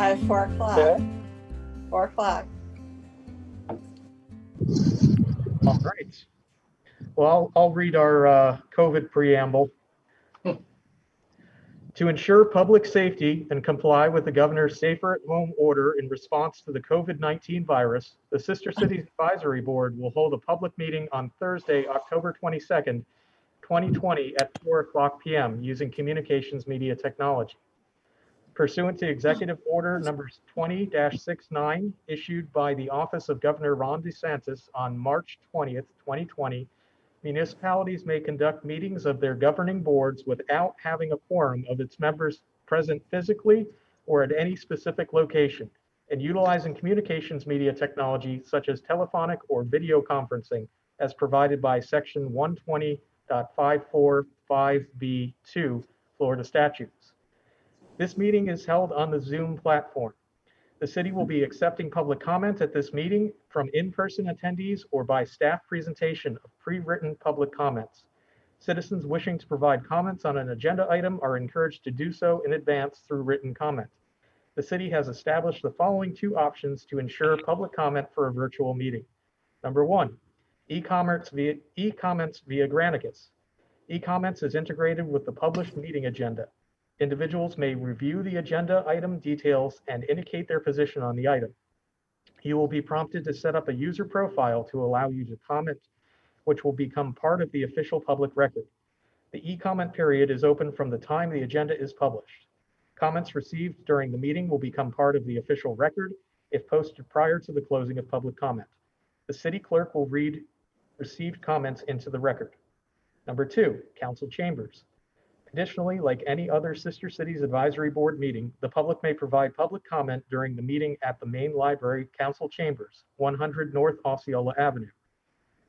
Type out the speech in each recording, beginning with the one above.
At 4 o'clock. Okay. 4 o'clock. All right. Well, I'll read our COVID preamble. To ensure public safety and comply with the governor's safer at home order in response to the COVID-19 virus, the Sister Cities Advisory Board will hold a public meeting on Thursday, October 22nd, 2020 at 4 p.m. using communications media technology. Pursuant to Executive Order numbers 20-69 issued by the Office of Governor Ron DeSantis on March 20th, 2020, municipalities may conduct meetings of their governing boards without having a quorum of its members present physically or at any specific location, and utilizing communications media technology such as telephonic or video conferencing as provided by Section 120.545B2 Florida statutes. This meeting is held on the Zoom platform. The city will be accepting public comment at this meeting from in-person attendees or by staff presentation of pre-written public comments. Citizens wishing to provide comments on an agenda item are encouraged to do so in advance through written comment. The city has established the following two options to ensure public comment for a virtual meeting. Number one, e-comments via Granicus. E-comments is integrated with the published meeting agenda. Individuals may review the agenda item details and indicate their position on the item. You will be prompted to set up a user profile to allow you to comment, which will become part of the official public record. The e-comment period is open from the time the agenda is published. Comments received during the meeting will become part of the official record if posted prior to the closing of public comment. The city clerk will read received comments into the record. Number two, council chambers. Additionally, like any other Sister Cities Advisory Board meeting, the public may provide public comment during the meeting at the main library council chambers, 100 North Osceola Avenue.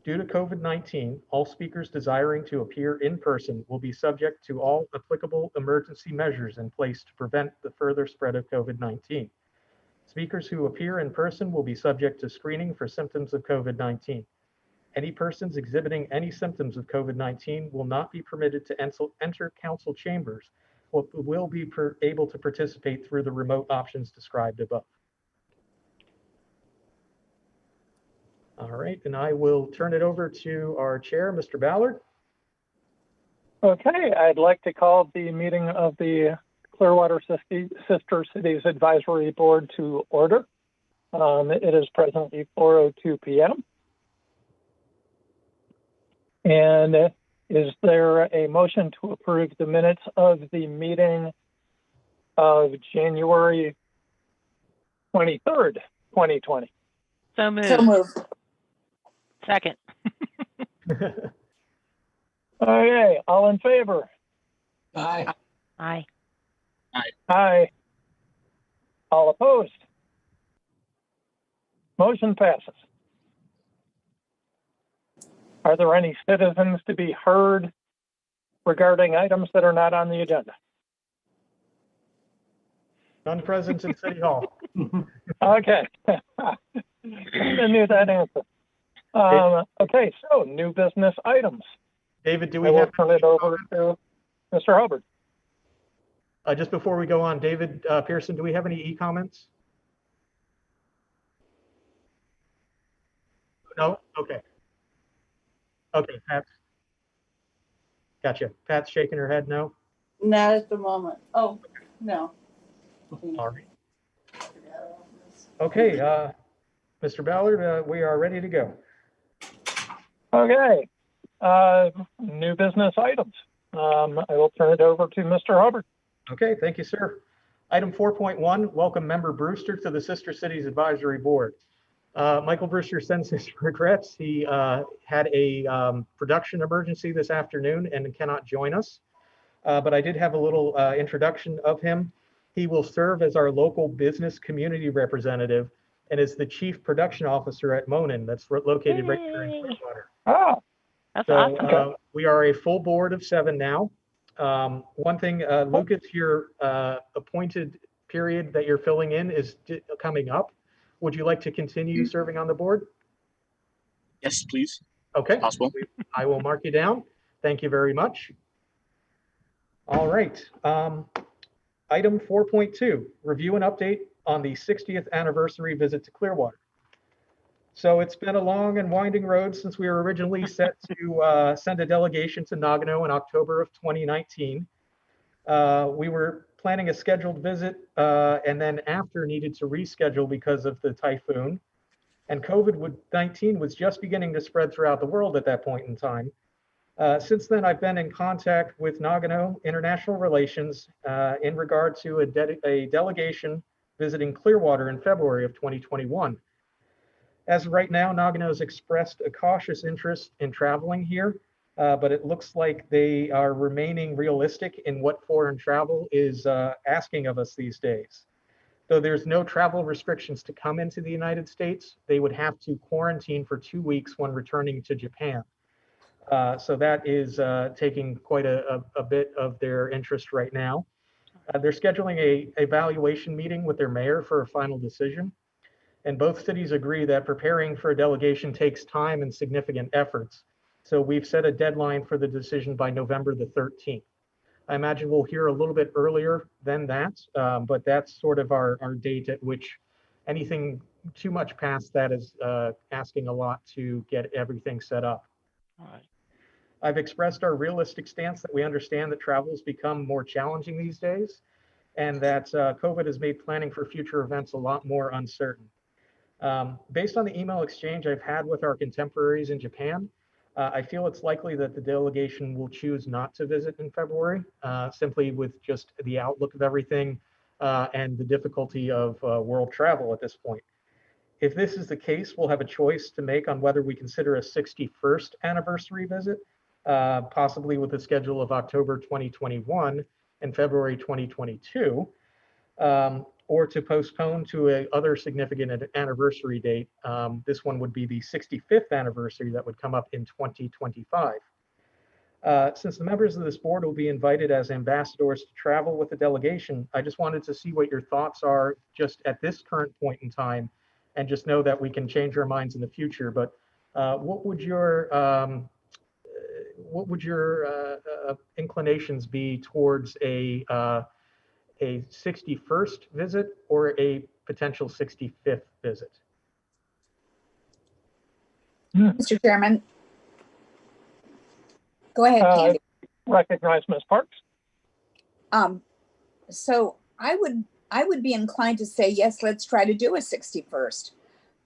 Due to COVID-19, all speakers desiring to appear in person will be subject to all applicable emergency measures in place to prevent the further spread of COVID-19. Speakers who appear in person will be subject to screening for symptoms of COVID-19. Any persons exhibiting any symptoms of COVID-19 will not be permitted to enter council chambers, but will be able to participate through the remote options described above. All right, and I will turn it over to our chair, Mr. Ballard. Okay, I'd like to call the meeting of the Clearwater Sister Cities Advisory Board to order. It is presently 4:02 p.m. And is there a motion to approve the minutes of the meeting of January 23rd, 2020? So moved. So moved. Second. Okay, all in favor? Aye. Aye. Aye. All opposed? Motion passes. Are there any citizens to be heard regarding items that are not on the agenda? None present in City Hall. Okay. I knew that answer. Okay, so new business items. David, do I we will have? turn it over to Mr. Hubbard. Just before we go on, David Pearson, do we have any e-comments? No? Okay. Okay, Pat. Gotcha. Pat's shaking her head no? Not at the moment. Oh, no. All right. Okay, Mr. Ballard, we are ready to go. Okay, new business items. I will turn it over to Mr. Hubbard. Okay, thank you, sir. Item 4.1, welcome member Brewster to the Sister Cities Advisory Board. Michael Brewster sends his regrets. He had a production emergency this afternoon and cannot join us. But I did have a little introduction of him. He will serve as our local business community representative and is the chief production officer at Monin, that's located right here in Clearwater. Oh, That's So awesome. we are a full board of 7 now. One thing, Lucas, your appointed period that you're filling in is coming up. Would you like to continue serving on the board? Yes, please. Okay, Possible. I will mark you down. Thank you very much. All right. Item 4.2, review and update on the 60th anniversary visit to Clearwater. So it's been a long and winding road since we were originally set to send a delegation to Nagano in October of 2019. We were planning a scheduled visit and then after needed to reschedule because of the typhoon. And COVID-19 was just beginning to spread throughout the world at that point in time. Since then, I've been in contact with Nagano International Relations in regard to a delegation visiting Clearwater in February of 2021. As of right now, Nagano has expressed a cautious interest in traveling here, but it looks like they are remaining realistic in what foreign travel is asking of us these days. Though there's no travel restrictions to come into the United States, they would have to quarantine for 2 weeks when returning to Japan. So that is taking quite a bit of their interest right now. They're scheduling a evaluation meeting with their mayor for a final decision. And both cities agree that preparing for a delegation takes time and significant efforts. So we've set a deadline for the decision by November the 13th. I imagine we'll hear a little bit earlier than that, but that's sort of our date at which anything too much past that is asking a lot to get everything set up. All right. I've expressed our realistic stance that we understand that travel has become more challenging these days and that COVID has made planning for future events a lot more uncertain. Based on the email exchange I've had with our contemporaries in Japan, I feel it's likely that the delegation will choose not to visit in February, simply with just the outlook of everything and the difficulty of world travel at this point. If this is the case, we'll have a choice to make on whether we consider a 61st anniversary visit, possibly with a schedule of October 2021 and February 2022. Or to postpone to a other significant anniversary date. This one would be the 65th anniversary that would come up in 2025. Since the members of this board will be invited as ambassadors to travel with the delegation, I just wanted to see what your thoughts are just at this current point in time, and just know that we can change our minds in the future. But what would your inclinations be towards a 61st visit or a potential 65th visit? Mr. Chairman. Go ahead, Candy. Recognize Ms. Parks. So I would be inclined to say, yes, let's try to do a 61st.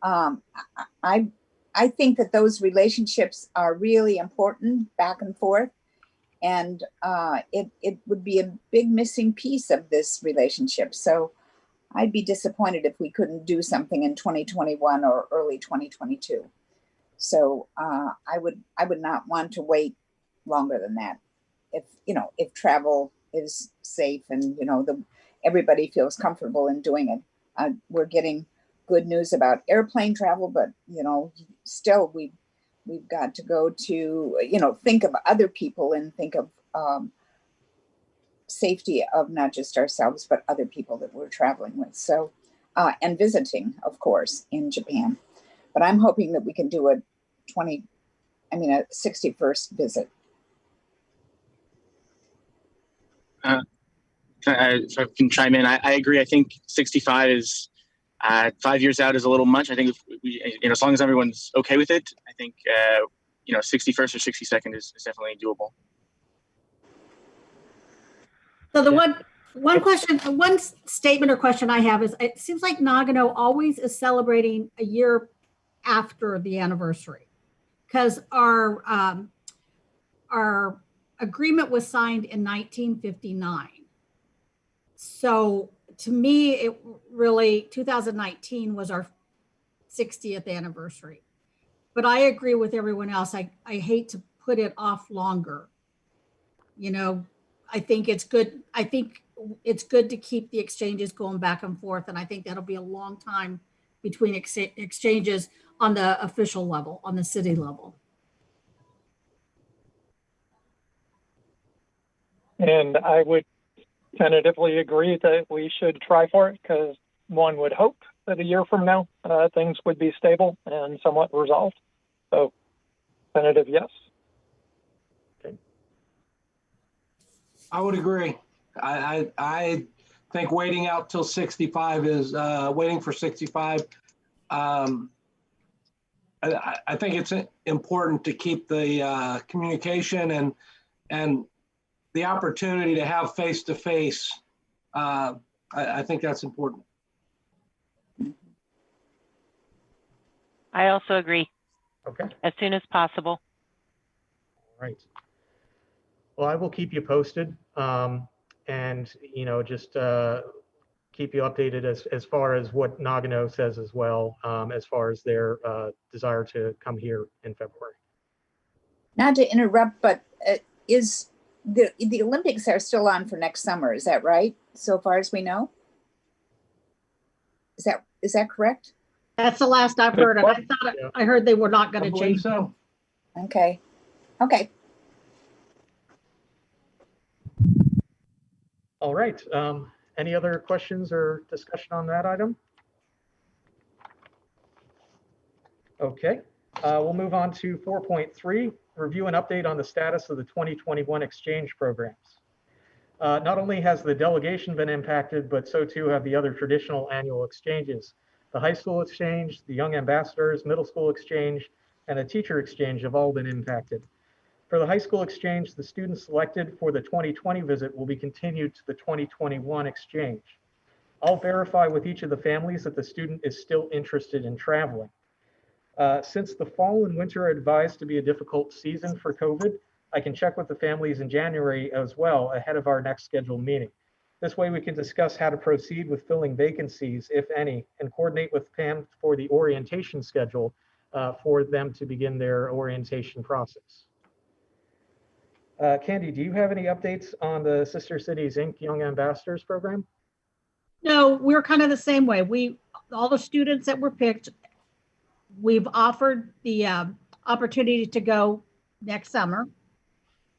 I think that those relationships are really important back and forth. And it would be a big missing piece of this relationship. So I'd be disappointed if we couldn't do something in 2021 or early 2022. So I would not want to wait longer than that. If travel is safe and everybody feels comfortable in doing it. We're getting good news about airplane travel, but still we've got to go to think of other people and think of safety of not just ourselves but other people that we're traveling with. So and visiting, of course, in Japan. But I'm hoping that we can do a 61st visit. If I can chime in, I agree. I think 65 is 5 years out is a little much. I think if we, as long as everyone's okay with it, I think 61st or 62nd is definitely doable. So the one statement or question I have is, it seems like Nagano always is celebrating a year after the anniversary, because our agreement was signed in 1959. So to me, it really 2019 was our 60th anniversary. But I agree with everyone else. I hate to put it off longer. I think it's good. I think it's good to keep the exchanges going back and forth. And I think that'll be a long time between exchanges on the official level, on the city level. And I would tentatively agree that we should try for it, because one would hope that a year from now, things would be stable and somewhat resolved. So tentative, yes. I would agree. I think waiting out till 65 is, waiting for 65. I think it's important to keep the communication and the opportunity to have face-to-face. I think that's important. I also agree, Okay, as soon as possible. all right. Well, I will keep you posted, and, you know, just keep you updated as far as what Nagano says as well, as far as their desire to come here in February. Not to interrupt, but is the Olympics are still on for next summer? Is that right? So far as we know, is that correct? That's the last I've heard. And I thought Yeah. I heard they were not going I to believe change. so. Okay. Okay. All right. Any other questions or discussion on that item? Okay. We'll move on to 4.3, review and update on the status of the 2021 exchange programs. Not only has the delegation been impacted, but so too have the other traditional annual exchanges. The high school exchange, the young ambassadors, middle school exchange, and the teacher exchange have all been impacted. For the high school exchange, the students selected for the 2020 visit will be continued to the 2021 exchange. I'll verify with each of the families that the student is still interested in traveling. Since the fall and winter are advised to be a difficult season for COVID, I can check with the families in January as well ahead of our next scheduled meeting. This way we can discuss how to proceed with filling vacancies, if any, and coordinate with Pam for the orientation schedule for them to begin their orientation process. Candy, do you have any updates on the Sister Cities Inc. Young Ambassadors program? No, we're kind of the same way. All the students that were picked, we've offered the opportunity to go next summer.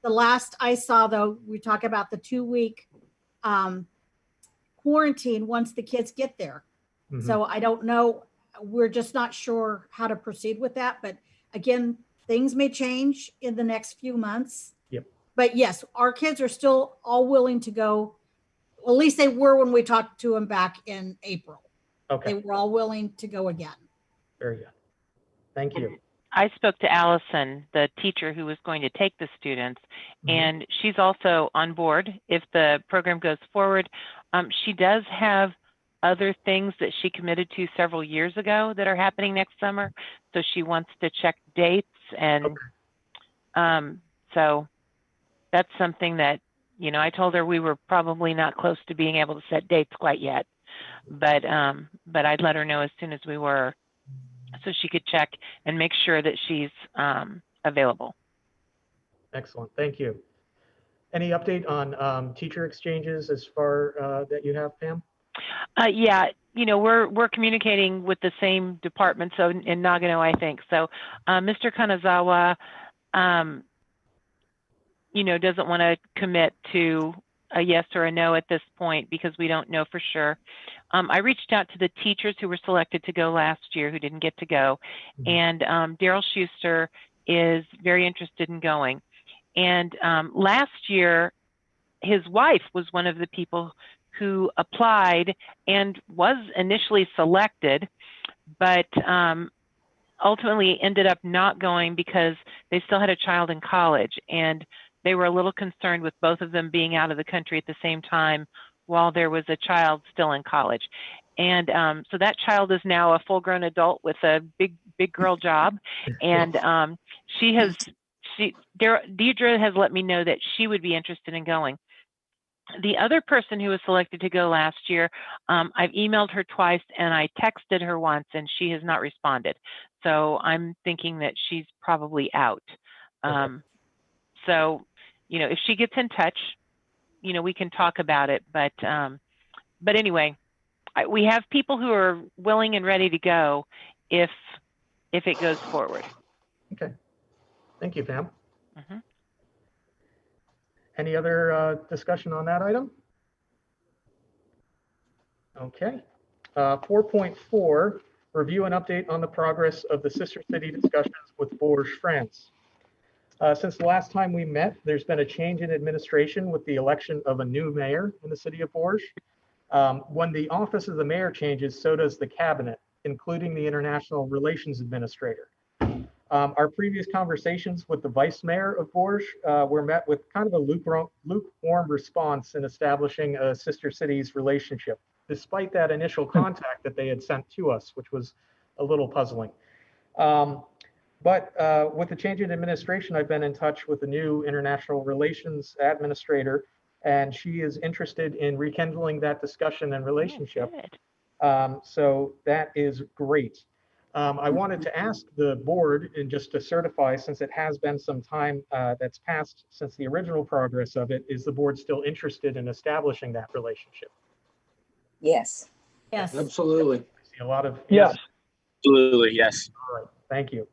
The last I saw, though, we talk about the 2-week quarantine once the kids get there. Mm-hmm. So I don't know. We're just not sure how to proceed with that. But again, things may change in the next few months. Yep. But yes, our kids are still all willing to go. At least they were when we talked to them back in April. Okay. They were all willing to go again. Very good. Thank you. I spoke to Allison, the teacher who was going to take the students, and she's also on board if the program goes forward. She does have other things that she committed to several years ago that are happening next summer. So she wants to check dates. And so that's something that, you know, I told her we were probably not close to being able to set dates quite yet, but I'd let her know as soon as we were, so she could check and make sure that she's available. Excellent. Thank you. Any update on teacher exchanges as far that you have, Pam? Yeah, you know, we're communicating with the same department, so in Nagano, I think. So Mr. Kanazawa, you know, doesn't want to commit to a yes or a no at this point because we don't know for sure. I reached out to the teachers who were selected to go last year who didn't get to go. And Daryl Schuster is very interested in going. And last year, his wife was one of the people who applied and was initially selected, but ultimately ended up not going because they still had a child in college. And they were a little concerned with both of them being out of the country at the same time while there was a child still in college. And so that child is now a full-grown adult with a big girl job. And Deidre has let me know that she would be interested in going. The other person who was selected to go last year, I've emailed her twice and I texted her once and she has not responded. So I'm thinking that she's probably out. So, you know, if she gets in touch, you know, we can talk about it. But anyway, we have people who are willing and ready to go if it goes forward. Okay. Thank you, Pam. Mm-hmm. Any other discussion on that item? Okay. 4.4, review and update on the progress of the Sister City discussions with Bourges, France. Since the last time we met, there's been a change in administration with the election of a new mayor in the city of Bourges. When the office of the mayor changes, so does the cabinet, including the International Relations Administrator. Our previous conversations with the vice mayor of Bourges were met with kind of a lukewarm response in establishing a sister cities relationship, despite that initial contact that they had sent to us, which was a little puzzling. But with the change in administration, I've been in touch with the new International Relations Administrator, and she is interested in rekindling that discussion and relationship. So that is great. I wanted to ask the board, and just to certify, since it has been some time that's passed since the original progress of it, is the board still interested in establishing that relationship? Yes. Yes. Absolutely. I see a lot of Yes. Absolutely, yes. All right, thank you.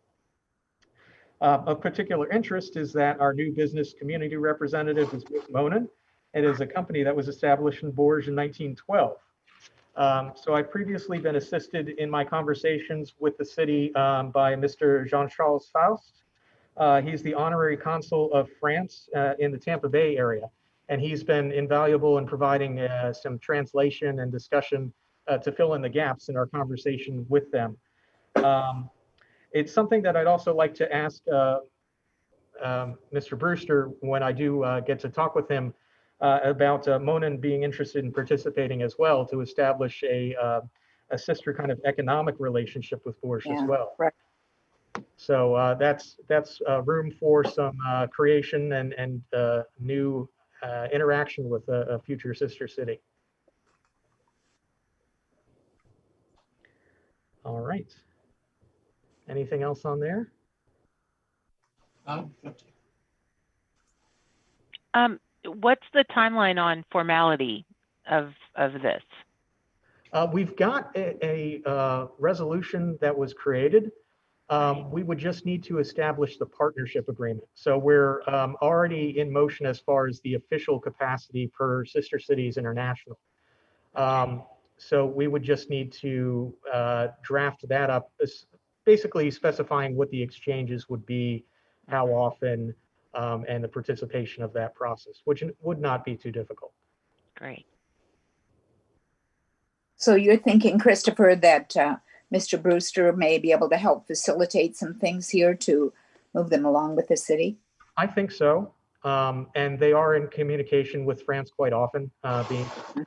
Of particular interest is that our new business community representative is Rick Monin. It is a company that was established in Bourges in 1912. So I've previously been assisted in my conversations with the city by Mr. Jean-Charles Faust. He's the honorary consul of France in the Tampa Bay area, and he's been invaluable in providing some translation and discussion to fill in the gaps in our conversation with them. It's something that I'd also like to ask Mr. Brewster when I do get to talk with him about Monin being interested in participating as well, to establish a sister kind of economic relationship with Bourges as well. Right. So that's room for some creation and new interaction with a future sister city. All right. Anything else on there? What's the timeline on formality of this? We've got a resolution that was created. We would just need to establish the partnership agreement. So we're already in motion as far as the official capacity per Sister Cities International. So we would just need to draft that up, basically specifying what the exchanges would be, how often, and the participation of that process, which would not be too difficult. Great. So you're thinking, Christopher, that Mr. Brewster may be able to help facilitate some things here to move them along with the city? I think so. And they are in communication with France quite often, being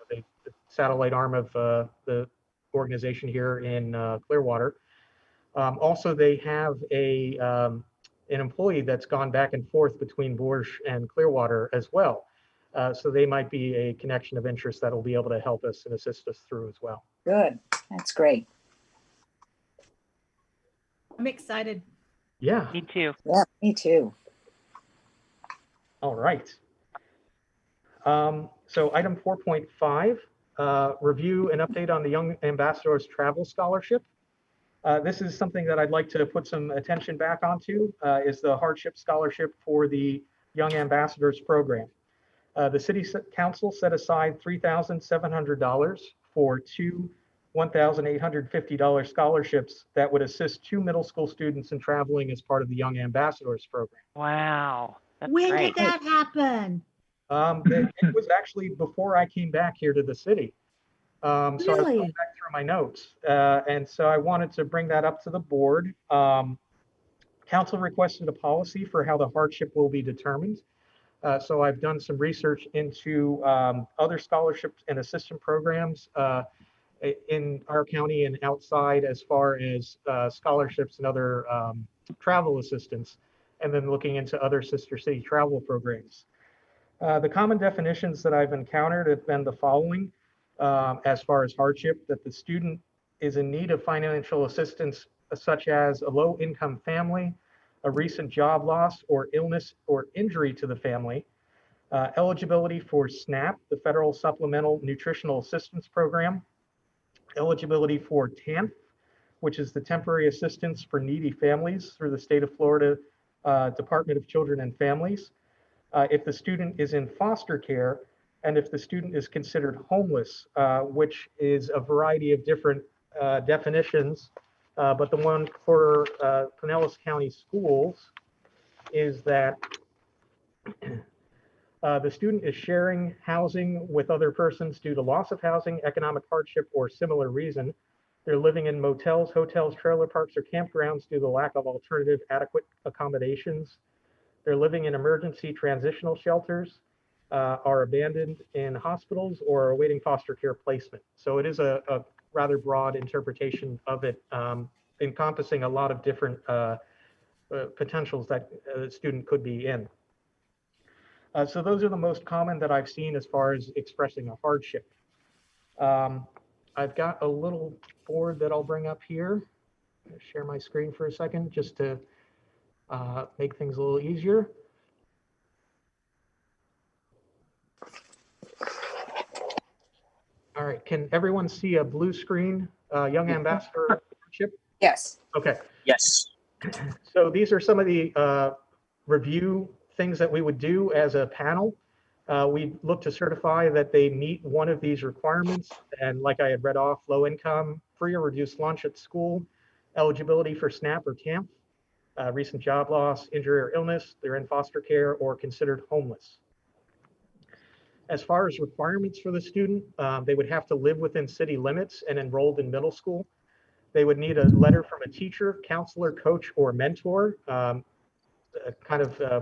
the satellite arm of the organization here in Clearwater. Also, they have an employee that's gone back and forth between Bourges and Clearwater as well. So they might be a connection of interest that will be able to help us and assist us through as well. Good. That's great. I'm excited. Yeah. Me too. Yeah, me too. All right. So item 4.5, review and update on the Young Ambassadors Travel Scholarship. This is something that I'd like to put some attention back onto, is the hardship scholarship for the Young Ambassadors program. The City Council set aside $3,700 for two $1,850 scholarships that would assist two middle school students in traveling as part of the Young Ambassadors program. Wow. That's When great. did that happen? It was actually before I came back here to the city. So I was Really? going back through my notes. And so I wanted to bring that up to the board. Council requested a policy for how the hardship will be determined. So I've done some research into other scholarships and assistance programs in our county and outside, as far as scholarships and other travel assistance, and then looking into other sister city travel programs. The common definitions that I've encountered have been the following as far as hardship: that the student is in need of financial assistance, such as a low-income family, a recent job loss or illness or injury to the family, eligibility for SNAP, the Federal Supplemental Nutritional Assistance Program, eligibility for TANF, which is the Temporary Assistance for Needy Families through the State of Florida Department of Children and Families, if the student is in foster care, and if the student is considered homeless, which is a variety of different definitions. But the one for Pinellas County Schools is that The student is sharing housing with other persons due to loss of housing, economic hardship, or similar reason. They're living in motels, hotels, trailer parks, or campgrounds due to the lack of alternative adequate accommodations. They're living in emergency transitional shelters, are abandoned in hospitals, or are awaiting foster care placement. So it is a rather broad interpretation of it, encompassing a lot of different potentials that a student could be in. So those are the most common that I've seen as far as expressing a hardship. I've got a little board that I'll bring up here. I'll share my screen for a second just to make things a little easier. All right, can everyone see a blue screen, Young Ambassador hardship? Yes. Okay. Yes. So these are some of the review things that we would do as a panel. We look to certify that they meet one of these requirements. And like I had read off, low income, free or reduced lunch at school, eligibility for SNAP or TAMP, recent job loss, injury or illness, they're in foster care or considered homeless. As far as requirements for the student, they would have to live within city limits and enrolled in middle school. They would need a letter from a teacher, counselor, coach, or mentor,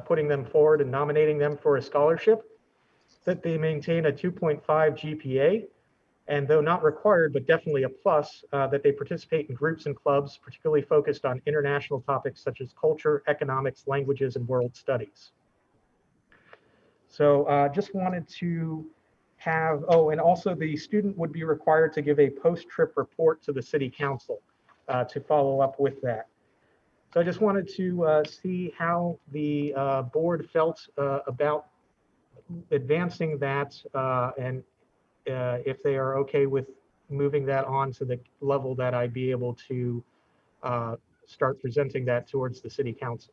putting them forward and nominating them for a scholarship, that they maintain a 2.5 GPA, and though not required, but definitely a plus, that they participate in groups and clubs, particularly focused on international topics such as culture, economics, languages, and world studies. So just wanted to have, oh, and also the student would be required to give a post-trip report to the city council to follow up with that. So I just wanted to see how the board felt about advancing that and if they are okay with moving that on to the level that I'd be able to start presenting that towards the city council.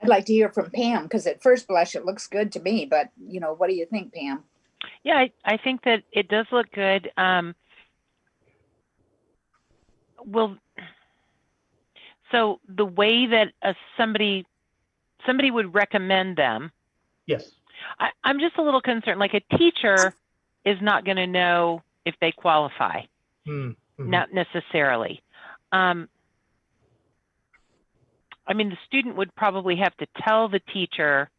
I'd like to hear from Pam, because at first blush, it looks good to me, but you know, what do you think, Pam? Yeah, I think that it does look good. So the way that somebody would recommend them. Yes. I'm just a little concerned, like a teacher is not going to know if they qualify, not necessarily. I mean, the student would probably have to tell the teacher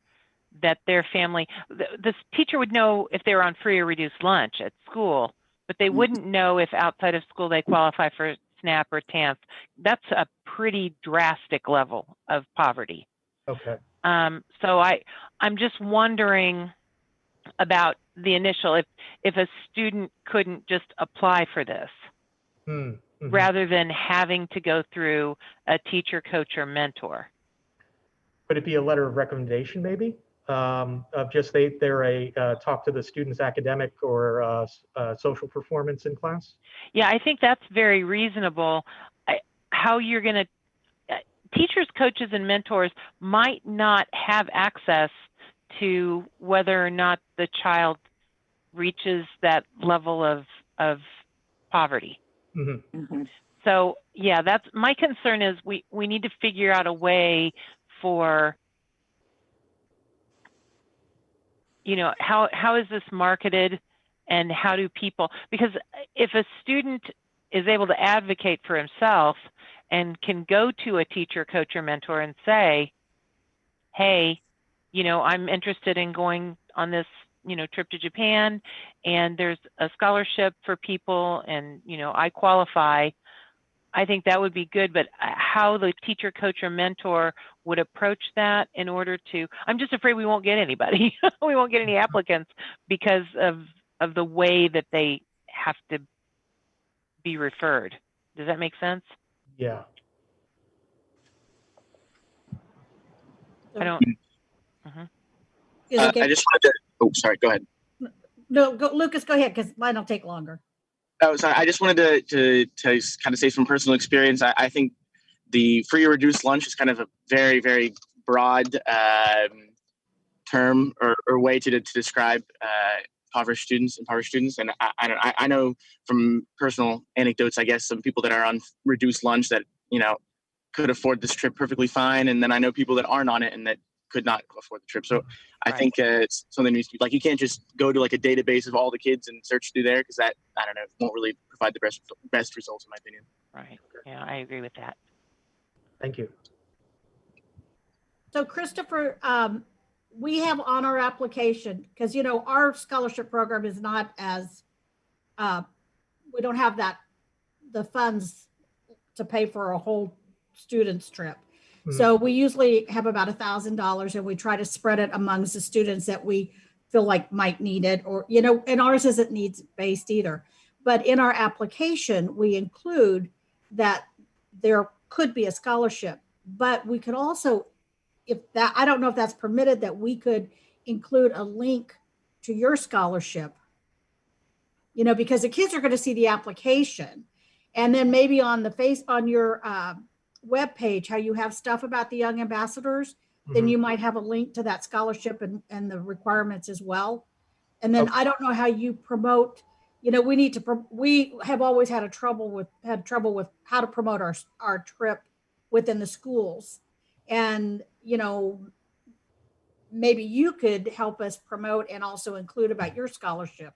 that their family, the teacher would know if they were on free or reduced lunch at school, but they wouldn't know if outside of school they qualify for SNAP or TAMP. That's a pretty drastic level of poverty. Okay. So I'm just wondering about the initial, if a student couldn't just apply for this rather than having to go through a teacher, coach, or mentor. Would it be a letter of recommendation maybe? Of just they're a talk to the student's academic or social performance in class? Yeah, I think that's very reasonable. How you're going to, teachers, coaches, and mentors might not have access to whether or not the child reaches that level of poverty. So yeah, that's my concern. Is we need to figure out a way for, you know, how is this marketed, and how do people, because if a student is able to advocate for himself and can go to a teacher, coach, or mentor and say, hey, you know, I'm interested in going on this, you know, trip to Japan, and there's a scholarship for people, and, you know, I qualify. I think that would be good, but how the teacher, coach, or mentor would approach that in order to, I'm just afraid we won't get anybody. We won't get any applicants because of the way that they have to be referred. Does that make sense? Yeah. I don't. Is it okay? I just wanted to, oh, sorry, go ahead. No, Lucas, go ahead, because mine will take longer. Oh, sorry. I just wanted to kind of say from personal experience, I think the free or reduced lunch is kind of a very, very broad term or way to describe impoverished students. And I know from personal anecdotes, I guess, some people that are on reduced lunch that, you know, could afford this trip perfectly fine. And then I know people that aren't on it and that could not afford the trip. So I Right. think it's something needs to be like, you can't just go to like a database of all the kids and search through there, because that, I don't know, won't really provide the best results in my opinion. Right. Yeah, I agree with that. Thank you. So Christopher, we have on our application, because our scholarship program is not as, we don't have the funds to pay for a whole student's trip. So we usually have about $1,000 and we try to spread it amongst the students that we feel like might need it, or, and ours isn't needs based either. But in our application, we include that there could be a scholarship, but we could also, I don't know if that's permitted, that we could include a link to your scholarship, because the kids are going to see the application, and then maybe on your web page, how you have stuff about the young ambassadors, then you might have a link to that scholarship and the requirements as well. And then I don't know how you promote, we have always had trouble with how to promote our trip within the schools. And, maybe you could help us promote and also include about your scholarship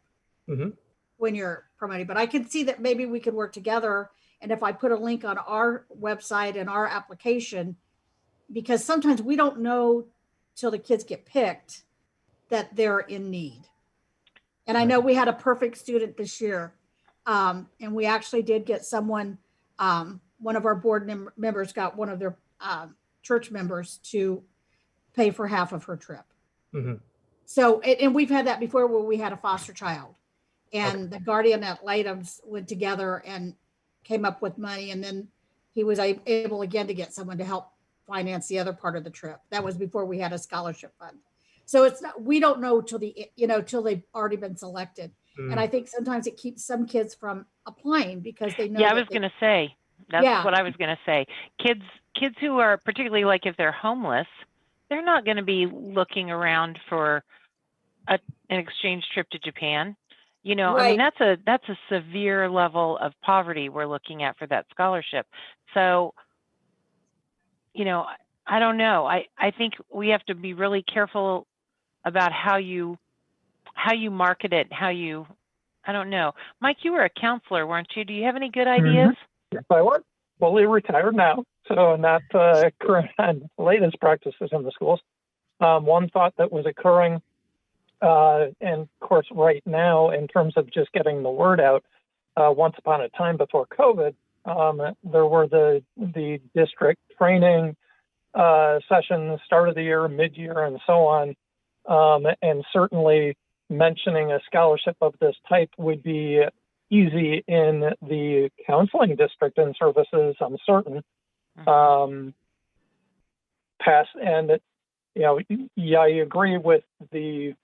when you're promoting. But I can see that maybe we could work together. And if I put a link on our website and our application, because sometimes we don't know till the kids get picked that they're in need. And I know we had a perfect student this year. And we actually did get someone, one of our board members got one of their church members to pay for half of her trip. So, and we've had that before where we had a foster child, and the guardian ad litems went together and came up with money. And then he was able again to get someone to help finance the other part of the trip. That was before we had a scholarship fund. So it's not, we don't know till till they've already been selected. And I think sometimes it keeps some kids from applying because they know. Yeah, I was going to say, that's what I was going to say. Kids who are, particularly like if they're homeless, they're not going to be looking around for an exchange trip to Japan. I mean, that's a severe level of poverty we're looking at for that scholarship. So, I don't know. I think we have to be really careful about how you market it, I don't know. Mike, you were a counselor, weren't you? Do you have any good ideas? Yes, I was. Fully retired now, so not current on latest practices in the schools. One thought that was occurring, and of course right now, in terms of just getting the word out, once upon a time before COVID, there were the district training sessions, start of the year, mid-year, and so on. And certainly mentioning a scholarship of this type would be easy in the counseling district and services, I'm certain. Past, and I agree with the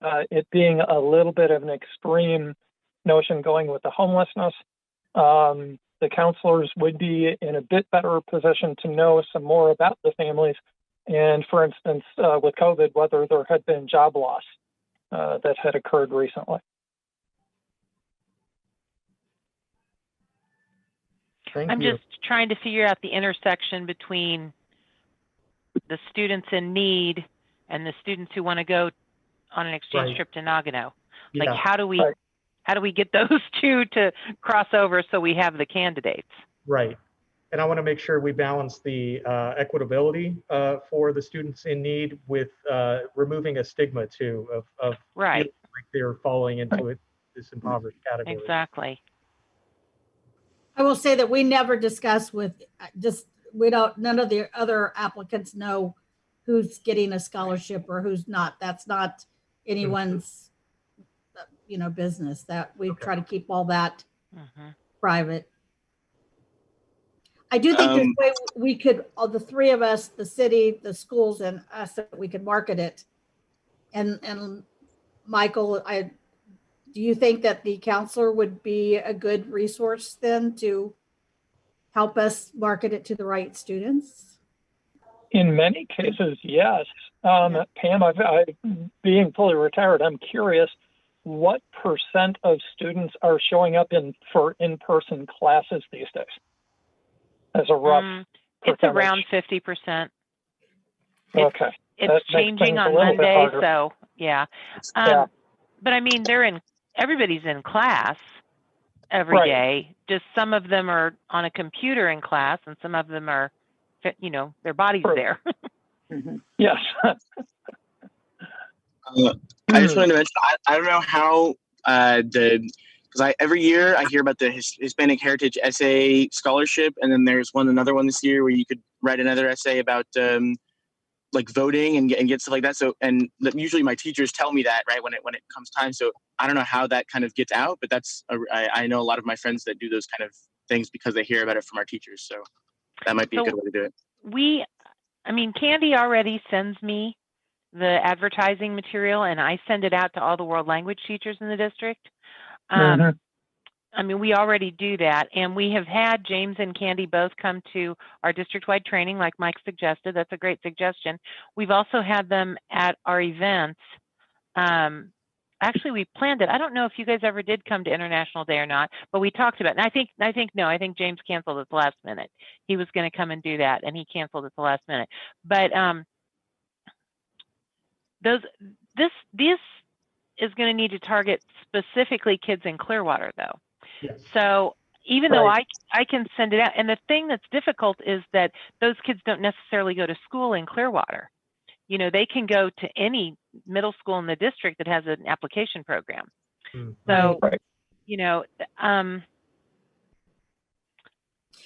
it being a little bit of an extreme notion going with the homelessness. The counselors would be in a bit better position to know some more about the families. And for instance, with COVID, whether there had been job loss that had occurred recently. I'm just trying to figure out the intersection between the students in need and the students who want to go on an exchange trip to Nagano. Like, how do we get those two to cross over so we have the candidates? Right. And I want to make sure we balance the equitability for the students in need with removing a stigma too of feeling like they're falling into this impoverished category. Exactly. I will say that we never discuss with none of the other applicants know who's getting a scholarship or who's not. That's not anyone's business. That we try to keep all that private. I do think this way we could, the three of us, the city, the schools, and us, that we could market it. And Michael, do you think that the counselor would be a good resource then to help us market it to the right students? In many cases, yes. Pam, being fully retired, I'm curious, what % of students are showing up for in-person classes these days? As a rough It's percentage. around 50%. Okay. That it's makes changing things a on little bit Monday, harder. so yeah. Yeah. But I mean, everybody's in class every Right. day. Just some of them are on a computer in class, and some of them are, their body's True. there. Mhm. Yes. I just wanted to mention, I don't know how because every year I hear about the Hispanic Heritage Essay Scholarship, and then there's another one this year where you could write another essay about like voting and get stuff like that. So, and usually my teachers tell me that right when it comes time. So I don't know how that kind of gets out, but I know a lot of my friends that do those kind of things because they hear about it from our teachers. So that might be a good way to do it. Candy already sends me the advertising material, and I send it out to all the world language teachers in the district. We already do that, and we have had James and Candy both come to our district-wide training, like Mike suggested. That's a great suggestion. We've also had them at our events. Actually, we planned it. I don't know if you guys ever did come to International Day or not, but we talked about it. And I think James canceled at the last minute. He was going to come and do that, and he canceled at the last minute. But this is going to need to target specifically kids in Clearwater, though. Yes. So even though Right. I can send it out, and the thing that's difficult is that those kids don't necessarily go to school in Clearwater. They can go to any middle school in the district that has an application program. So, Right.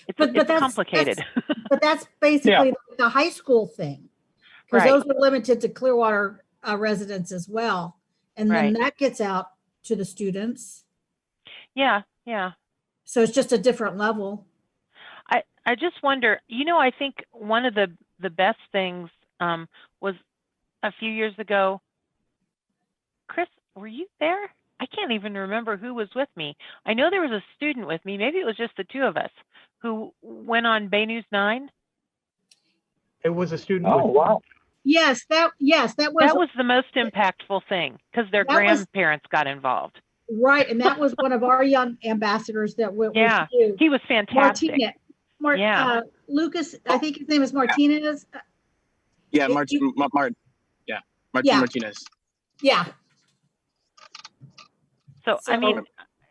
it's complicated. But that's basically the high school thing, because Right. those are limited to Clearwater residents as well. And then Right. that gets out to the students. Yeah. So it's just a different level. I just wonder, I think one of the best things was a few years ago. Chris, were you there? I can't even remember who was with me. I know there was a student with me. Maybe it was just the two of us who went on Bay News 9. It was a student. Oh, wow. Yes, that was the most impactful thing because their That was- grandparents got involved. right. And that was one of our young ambassadors that went Yeah, with you. he was fantastic. Martinez. Lucas, I think his name is Martinez. Yeah, Martin Martinez. Yeah. So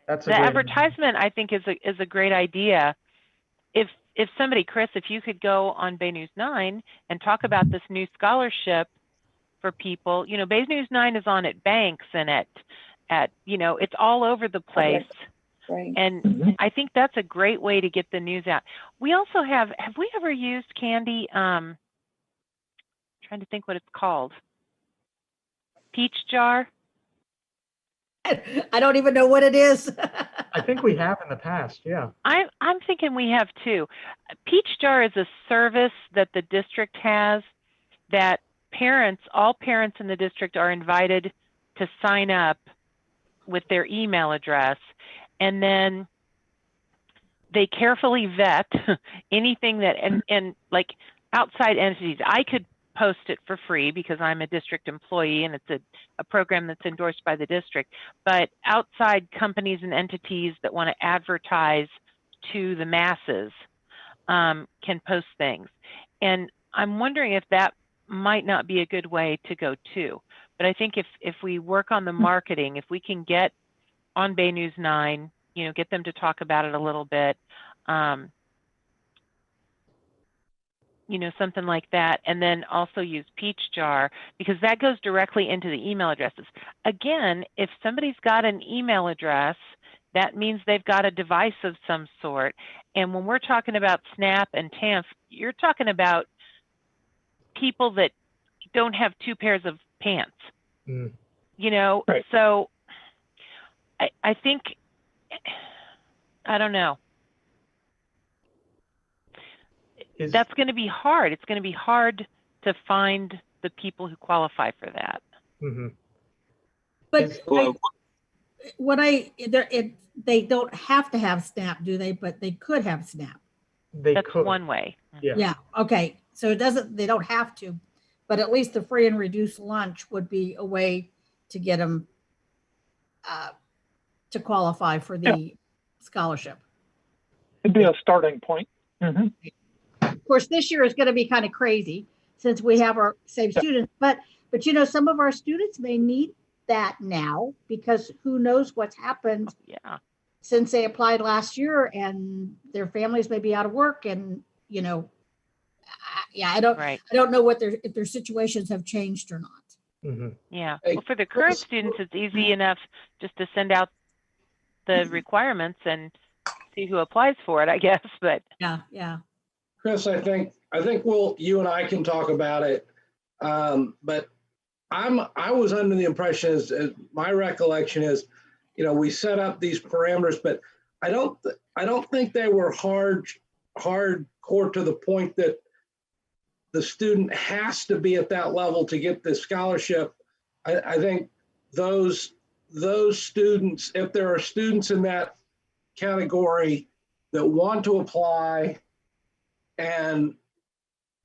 That's the advertisement I think is a great idea. If somebody, Chris, if you could go on Bay News 9 and talk about this new scholarship for people, Bay News 9 is on at banks and at it's all over the place. Right. And I think that's a great way to get the news out. We also have we ever used, Candy, trying to think what it's called, Peach Jar? I don't even know what it is. I think we have in the past. Yeah. I'm thinking we have too. Peach Jar is a service that the district has that all parents in the district are invited to sign up with their email address, and then they carefully vet anything that and like outside entities. I could post it for free because I'm a district employee and it's a program that's endorsed by the district, but outside companies and entities that want to advertise to the masses can post things. And I'm wondering if that might not be a good way to go too. But I think if we work on the marketing, if we can get on Bay News 9, get them to talk about it a little bit, something like that, and then also use Peach Jar because that goes directly into the email addresses. Again, if somebody's got an email address, that means they've got a device of some sort. And when we're talking about SNAP and TANF, you're talking about people that don't have two pairs of pants. Right. So I think, I don't know. That's going to be hard. It's going to be hard to find the people who qualify for that. But they don't have to have SNAP, do they? But they could have SNAP. That's one way. Yeah. Okay. So they don't have to, but at least the free and reduced lunch would be a way to get them to qualify for the scholarship. It'd be a starting point. Of course, this year is going to be kind of crazy since we have our same students. But some of our students may need that now, because who knows what's happened Yeah. since they applied last year, and their families may be out of work, and I don't know if their situations have changed or not. Mm-hmm. Yeah. Hey, Well, for the current Chris. students, it's easy enough just to send out the requirements and see who applies for it, I guess. But Yeah. Chris, I think you and I can talk about it. But I was under the impression, as my recollection is, we set up these parameters, but I don't think they were hardcore to the point that the student has to be at that level to get the scholarship. I think those students, if there are students in that category that want to apply, and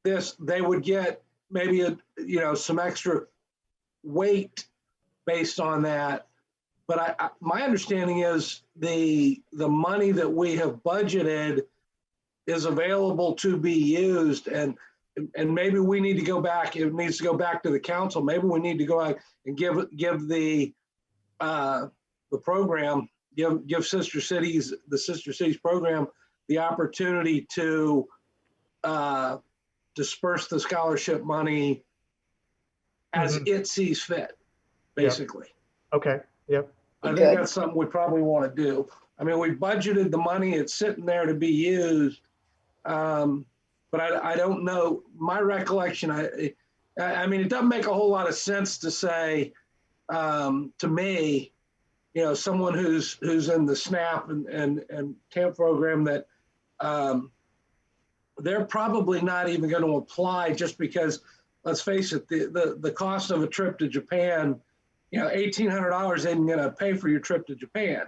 they would get maybe some extra weight based on that. But my understanding is the money that we have budgeted is available to be used, and maybe we need to go back. It needs to go back to the council. Maybe we need to go out and give the program, give Sister Cities program the opportunity to disperse the scholarship money as it sees fit, basically. Okay. Yep. I think that's something we probably want to do. I mean, we budgeted the money, it's sitting there to be used. But I don't know, my recollection, I mean, it doesn't make a whole lot of sense to say, to me, someone who's in the SNAP and camp program, that they're probably not even going to apply, just because, let's face it, the cost of a trip to Japan, $1,800 isn't going to pay for your trip to Japan,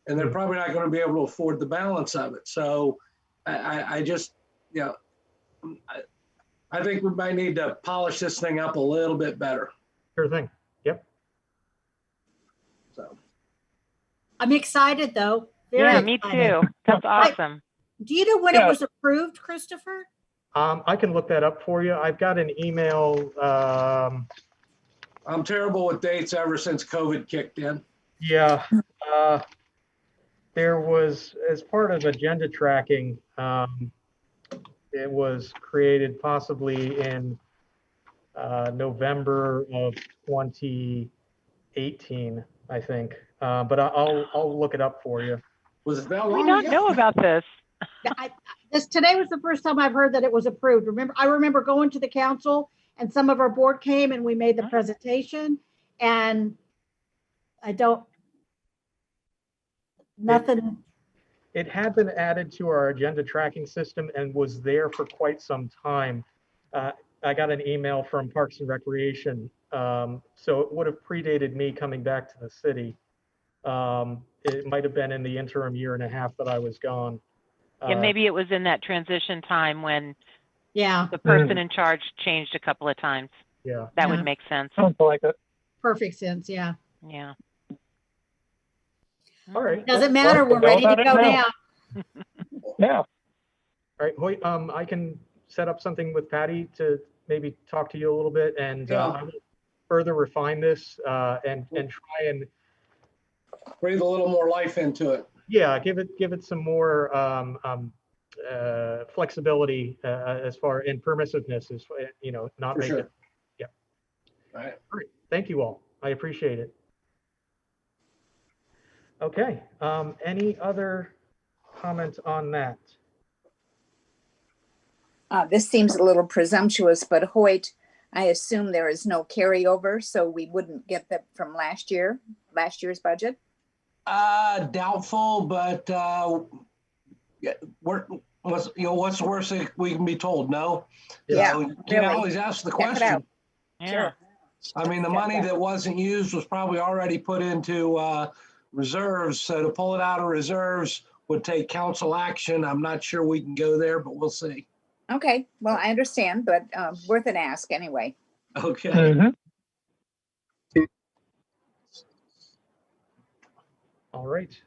and they're probably not going to be able to afford the balance of it. So I just, I think we might need to polish this thing up a little bit better. Sure thing. Yep. So I'm excited, though. yeah, Very me excited. too. That's awesome. Do you know when it was approved, Christopher? I can look that up for you. I've got an email. I'm terrible with dates ever since COVID kicked in. Yeah. There was, as part of agenda tracking, it was created possibly in November of 2018, I think. But I'll look it up for you. Was it that We long don't ago? know about this. Today was the first time I've heard that it was approved. I remember going to the council, and some of our board came, and we made the presentation, and nothing. It had been added to our agenda tracking system and was there for quite some time. I got an email from Parks and Recreation, so it would have predated me coming back to the city. It might have been in the interim year and a half that I was gone. Yeah, maybe it was in that transition time when the person in charge changed a couple of times. Yeah. That would make sense. Sounds like it. Perfect sense. Yeah. Yeah. All right. Doesn't matter. We're ready to go now. Yeah. All right, Hoyt, I can set up something with Patty to maybe talk to you a little bit, and I will further refine this and try and breathe a little more life into it. Yeah, give it some more flexibility as far in permissiveness, as not make it. Yeah. All right. All right. Thank you all. I appreciate it. Okay. Any other comment on that? This seems a little presumptuous, but Hoyt, I assume there is no carryover, so we wouldn't get that from last year's budget? Doubtful, but what's the worst thing we can be told? No. Yeah, you can always ask the question. Yeah. Sure. I mean, the money that wasn't used was probably already put into reserves, so to pull it out of reserves would take council action. I'm not sure we can go there, but we'll see. Okay, well, I understand, but worth an ask anyway. Okay. All right.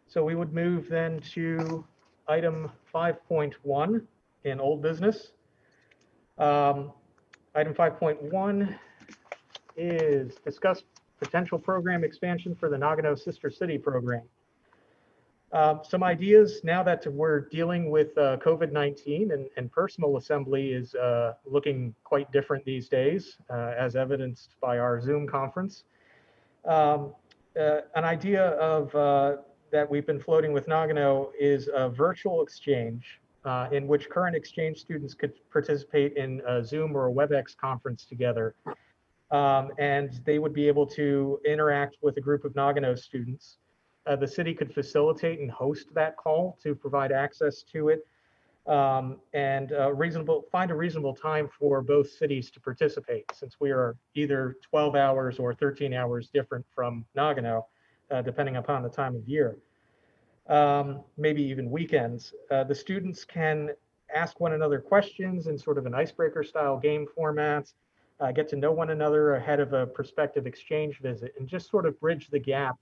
So we would move then to item 5.1 in old business. Item 5.1 is discuss potential program expansion for the Nagano Sister City program. Some ideas now that we're dealing with COVID-19 and personal assembly is looking quite different these days, as evidenced by our Zoom conference. An idea of that we've been floating with Nagano is a virtual exchange in which current exchange students could participate in a Zoom or a WebEx conference together. And they would be able to interact with a group of Nagano students. The city could facilitate and host that call to provide access to it, and find a reasonable time for both cities to participate, since we are either 12 hours or 13 hours different from Nagano, depending upon the time of year. Maybe even weekends. The students can ask one another questions in sort of an icebreaker style game format, get to know one another ahead of a prospective exchange visit, and just sort of bridge the gap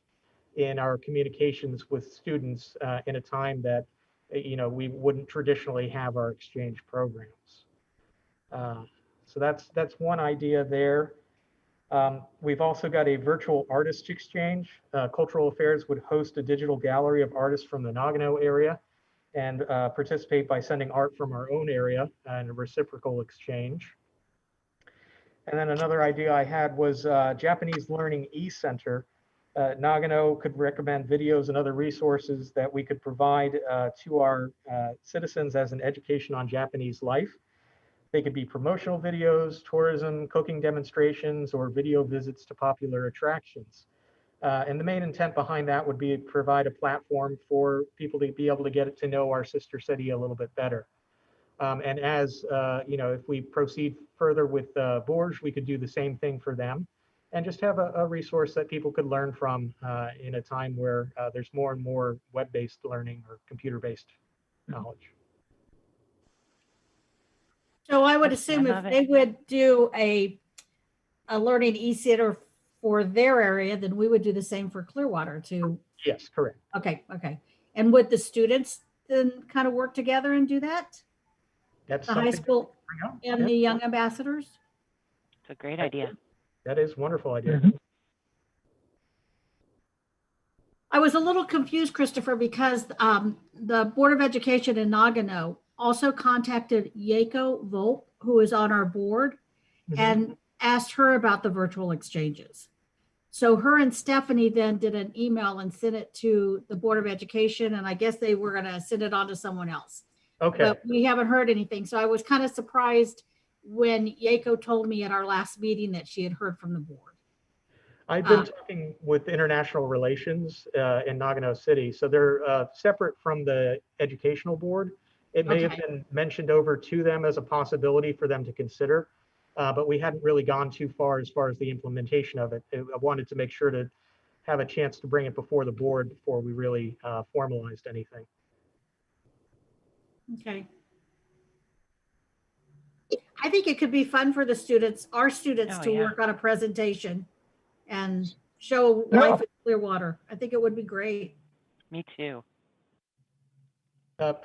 in our communications with students in a time that we wouldn't traditionally have our exchange programs. So that's one idea there. We've also got a virtual artist exchange. Cultural Affairs would host a digital gallery of artists from the Nagano area and participate by sending art from our own area and a reciprocal exchange. And then another idea I had was Japanese Learning e-Center. Nagano could recommend videos and other resources that we could provide to our citizens as an education on Japanese life. They could be promotional videos, tourism, cooking demonstrations, or video visits to popular attractions. And the main intent behind that would be to provide a platform for people to be able to get to know our sister city a little bit better. And as if we proceed further with Bourges, we could do the same thing for them, and just have a resource that people could learn from in a time where there's more and more web-based learning or computer-based knowledge. So I would assume if they would do a learning e-center for their area, then we would do the same for Clearwater too. Yes, correct. Okay. And would the students then kind of work together and do that? That's the high school and the young ambassadors? It's a great idea. That is a wonderful idea. I was a little confused, Christopher, because the Board of Education in Nagano also contacted Yako Volk, who is on our board, and asked her about the virtual exchanges. So her and Stephanie then did an email and sent it to the Board of Education, and I guess they were going to send it on to someone else. Okay. But we haven't heard anything. So I was kind of surprised when Yako told me at our last meeting that she had heard from the board. I've been talking with international relations in Nagano City. So they're separate from the educational board. It may have been mentioned over to them as a possibility for them to consider, but we hadn't really gone too far as the implementation of it. I wanted to make sure to have a chance to bring it before the board before we really formalized anything. Okay. I think it could be fun for the students, our students, to work on a presentation and show life in Clearwater. I think it would be great. Me too.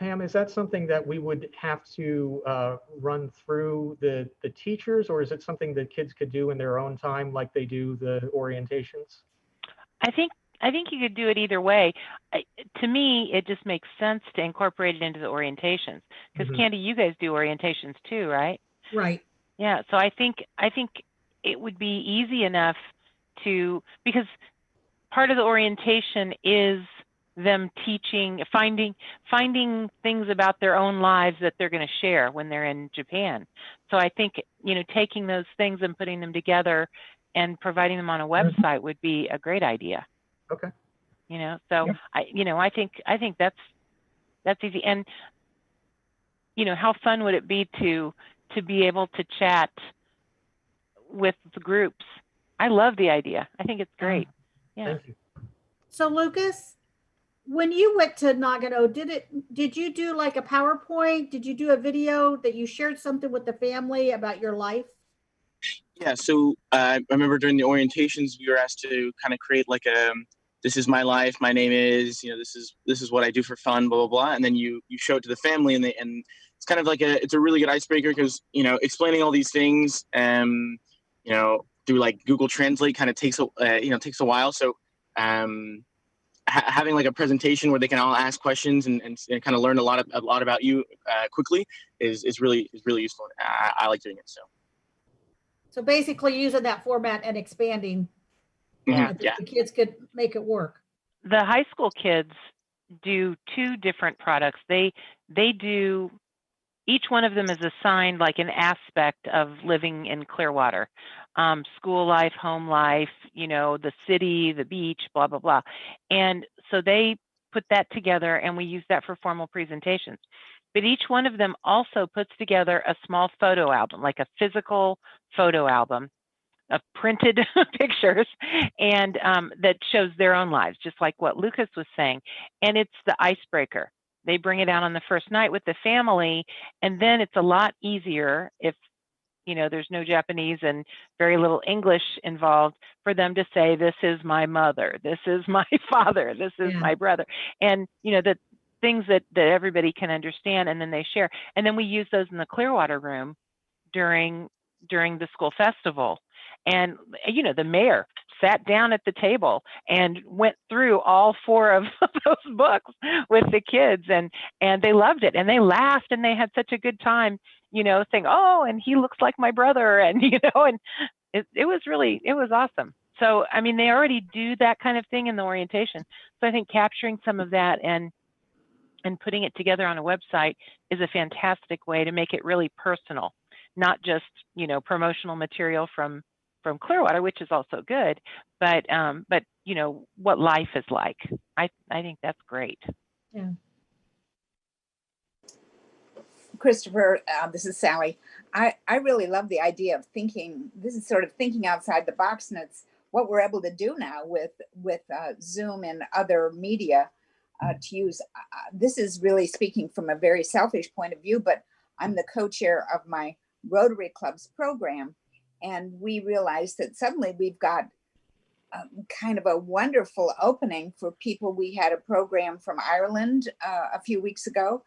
Pam, is that something that we would have to run through the teachers, or is it something that kids could do in their own time like they do the orientations? I think you could do it either way. To me, it just makes sense to incorporate it into the orientations, because Candy, you guys do orientations too, right? Right. Yeah. So I think it would be easy enough to, because part of the orientation is them teaching, finding things about their own lives that they're going to share when they're in Japan. So I think, taking those things and putting them together and providing them on a website would be a great idea. Okay. So I think that's easy. And how fun would it be to be able to chat with the groups? I love the idea. I think it's great. Yeah. Thank you. So Lucas, when you went to Nagano, did you do like a PowerPoint? Did you do a video that you shared something with the family about your life? Yeah, so I remember during the orientations, we were asked to kind of create like this is my life, my name is, this is what I do for fun, blah, blah, blah. And then you show it to the family and it's kind of like it's a really good icebreaker because, you know, explaining all these things, you know, through like Google Translate kind of takes a while. So having like a presentation where they can all ask questions and kind of learn a lot about you quickly is really useful. I like doing it. So basically using that format and expanding, I think the kids could make it work. The high school kids do two different products. They do, each one of them is assigned like an aspect of living in Clearwater. School life, home life, you know, the city, the beach, blah, blah, blah. And so they put that together and we use that for formal presentations. But each one of them also puts together a small photo album, like a physical photo album of printed pictures, and that shows their own lives, just like what Lucas was saying. And it's the icebreaker. They bring it out on the first night with the family, and then it's a lot easier if, you know, there's no Japanese and very little English involved for them to say, this is my mother, this is my father, this is my brother. And, you know, the things that everybody can understand, and then they share. And then we use those in the Clearwater room during the school festival. And, you know, the mayor sat down at the table and went through all 4 of those books with the kids, and they loved it, and they laughed, and they had such a good time, you know, saying, oh, and he looks like my brother, and, you know, and it was awesome. So, I mean, they already do that kind of thing in the orientation. So I think capturing some of that and putting it together on a website is a fantastic way to make it really personal, not just, you know, promotional material from Clearwater, which is also good, but you know, what life is like. I think that's great. Yeah. Christopher, this is Sally. I really love the idea of thinking. This is sort of thinking outside the box, and it's what we're able to do now with Zoom and other media to use. This is really speaking from a very selfish point of view, but I'm the co-chair of my Rotary Club's program, and we realized that suddenly we've got kind of a wonderful opening for people. We had a program from Ireland a few weeks ago,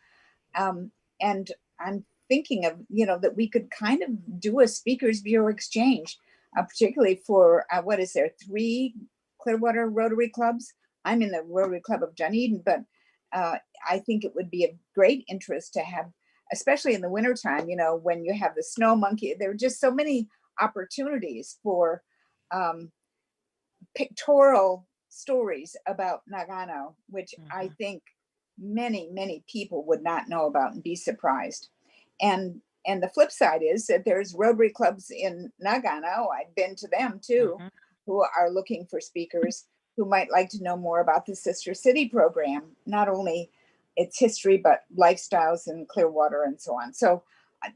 and I'm thinking of, you know, that we could kind of do a speakers bureau exchange, particularly for what is there, 3 Clearwater Rotary Clubs. I'm in the Rotary Club of Dunedin, but I think it would be of great interest to have, especially in the wintertime, you know, when you have the snow monkey. There are just so many opportunities for pictorial stories about Nagano, which I think many people would not know about and be surprised. And the flip side is that there's Rotary clubs in Nagano, I've been to them too, who are looking for speakers who might like to know more about the Sister City program, not only its history, but lifestyles in Clearwater and so on. So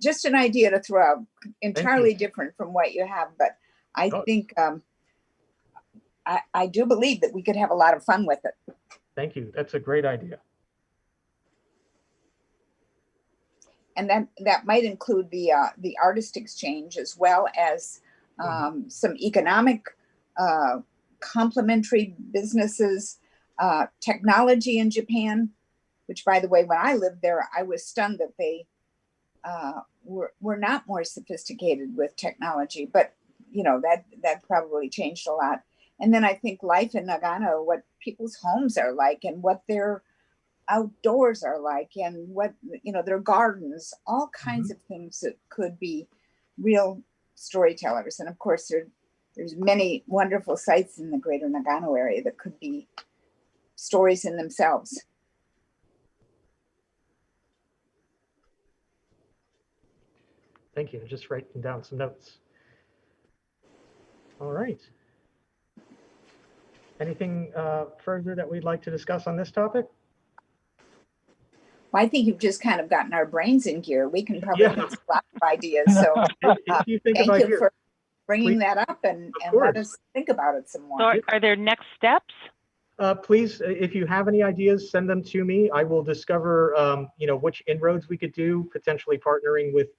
just an idea to throw out, entirely different from what you have, but I think I do believe that we could have a lot of fun with it. Thank you. That's a great idea. And that might include the artist exchange, as well as some economic complementary businesses, technology in Japan, which, by the way, when I lived there, I was stunned that they were not more sophisticated with technology, but you know, that probably changed a lot. And then I think life in Nagano, what people's homes are like, and what their outdoors are like, and what, you know, their gardens, all kinds of things that could be real storytellers. And of course, there's many wonderful sites in the greater Nagano area that could be stories in themselves. Thank you. Just writing down some notes. All right. Anything further that we'd like to discuss on this topic? Well, I think you've just kind of gotten our brains in gear. We can probably get a lot of ideas. So if you think thank you for bringing please, that up and let us think about it some more. So are there next steps? Please, if you have any ideas, send them to me. I will discover, you know, which inroads we could do, potentially partnering with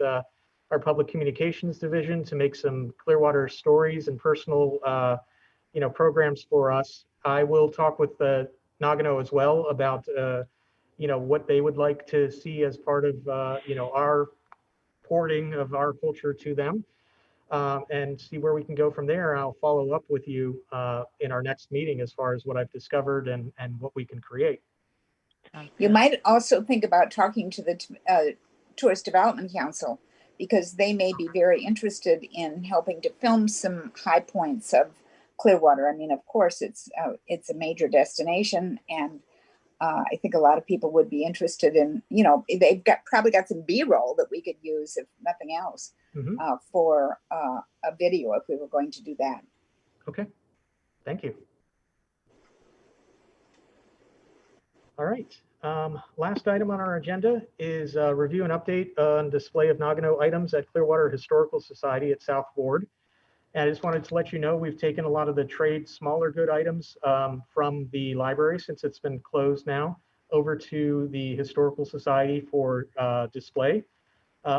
our public communications division to make some Clearwater stories and personal, you know, programs for us. I will talk with Nagano as well about, what they would like to see as part of, our porting of our culture to them, and see where we can go from there. I'll follow up with you in our next meeting as far as what I've discovered and what we can create. Sounds You good. might also think about talking to the Tourist Development Council, because they may be very interested in helping to film some high points of Clearwater. I mean, of course, it's a major destination, and I think a lot of people would be interested in, they've probably got some B-roll that we could use, if nothing else, for a video if we were going to do that. Okay, thank you. All right. Last item on our agenda is review and update on display of Nagano items at Clearwater Historical Society at South Ward. And I just wanted to let you know we've taken a lot of the trade smaller good items from the library, since it's been closed now, over to the Historical Society for display.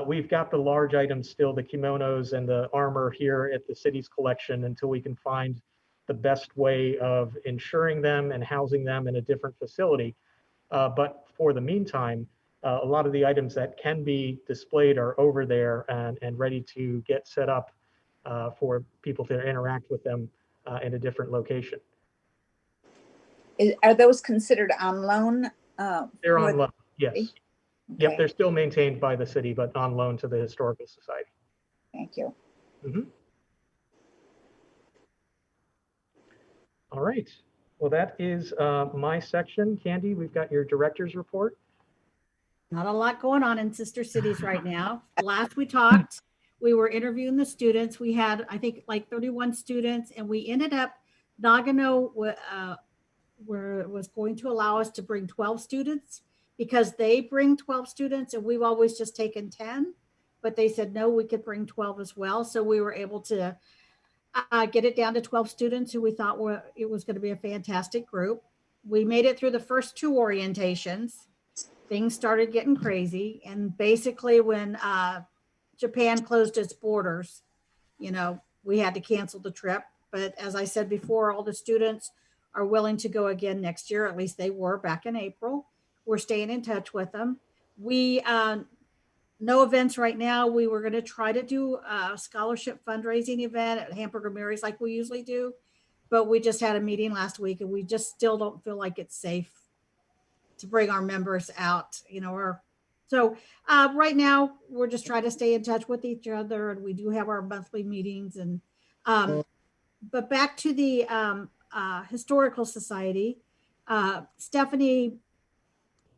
We've got the large items still, the kimonos and the armor, here at the city's collection until we can find the best way of ensuring them and housing them in a different facility. But for the meantime, a lot of the items that can be displayed are over there and ready to get set up for people to interact with them in a different location. Are those considered on loan? They're on loan, yes. Okay. Yep, they're still maintained by the city, but on loan to the Historical Society. Thank you. All right. Well, that is my section. Candy, we've got your director's report. Not a lot going on in sister cities right now. Last we talked, we were interviewing the students. We had, I think, like 31 students, and we ended up, Nagano was going to allow us to bring 12 students, because they bring 12 students and we've always just taken 10, but they said, no, we could bring 12 as well. So we were able to get it down to 12 students who we thought it was going to be a fantastic group. We made it through the first 2 orientations. Things started getting crazy. And basically when Japan closed its borders, we had to cancel the trip. But as I said before, all the students are willing to go again next year. At least they were back in April. We're staying in touch with them. We, no events right now. We were going to try to do a scholarship fundraising event at Hamburger Mary's like we usually do, but we just had a meeting last week and we just still don't feel like it's safe to bring our members out, so right now we're just trying to stay in touch with each other, and we do have our monthly meetings. And but back to the Historical Society, Stephanie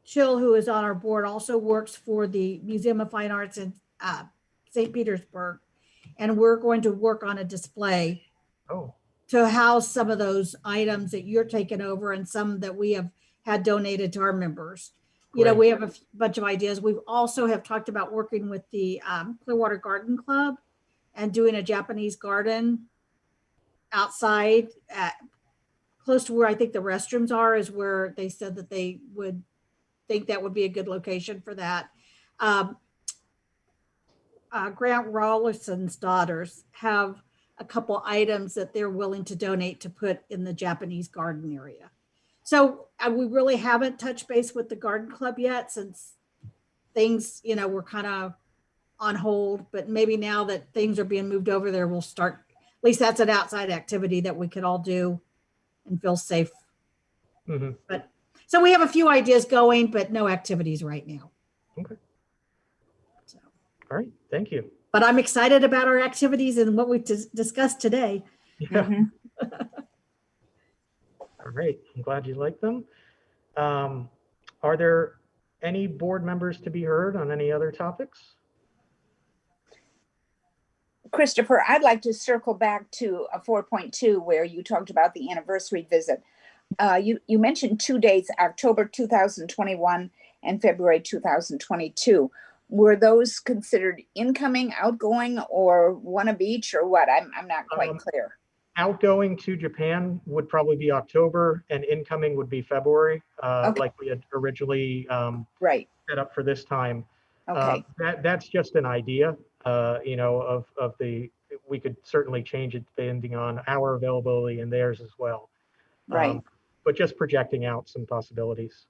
Chill, who is on our board, also works for the Museum of Fine Arts in St. Petersburg. And we're going to work on a display to house some of those items that you're taking over and some that we have had donated to our members. Great. We have a bunch of ideas. We've also have talked about working with the Clearwater Garden Club and doing a Japanese garden outside close to where I think the restrooms are, is where they said that they would think that would be a good location for that. Grant Rawlinson's daughters have a couple items that they're willing to donate to put in the Japanese garden area. So we really haven't touched base with the garden club yet, since things, were kind of on hold, but maybe now that things are being moved over there, we'll start, at least that's an outside activity that we could all do and feel safe. But so we have a few ideas going, but no activities right now. Okay. All right, thank you. But I'm excited about our activities and what we discussed today. Yeah. All right, I'm glad you like them. Are there any board members to be heard on any other topics? Christopher, I'd like to circle back to 4.2, where you talked about the anniversary visit. You mentioned 2 dates, October 2021 and February 2022. Were those considered incoming, outgoing, or one of each, or what? I'm not quite clear. Outgoing to Japan would probably be October, and incoming would be February, like we had originally set up for this time. Okay. That's just an idea, of we could certainly change it depending on our availability and theirs as well. Right. But just projecting out some possibilities.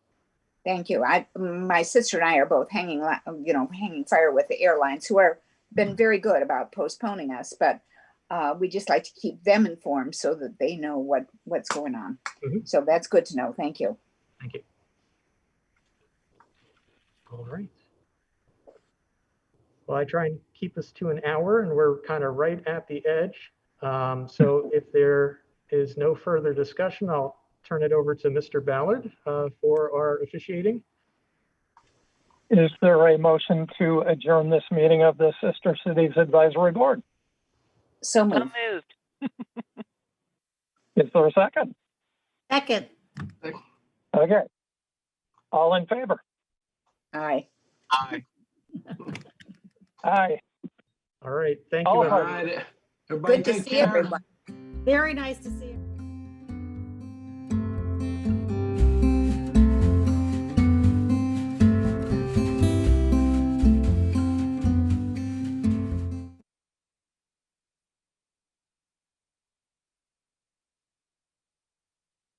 Thank you. My sister and I are both hanging fire with the airlines, who are been very good about postponing us, but we just like to keep them informed so that they know what's going on. Mhm. So that's good to know. Thank you. Thank you. All right. Well, I try and keep us to an hour, and we're kind of right at the edge. So if there is no further discussion, I'll turn it over to Mr. Ballard for our officiating. Is there a motion to adjourn this meeting of the Sister Cities Advisory Board? So So moved. moved. Is there a second? Second. Okay. All in favor? Aye. Aye. Aye. All right. Thank you, All All everyone. right. Everybody Good to take see care. everyone. Very nice to see you.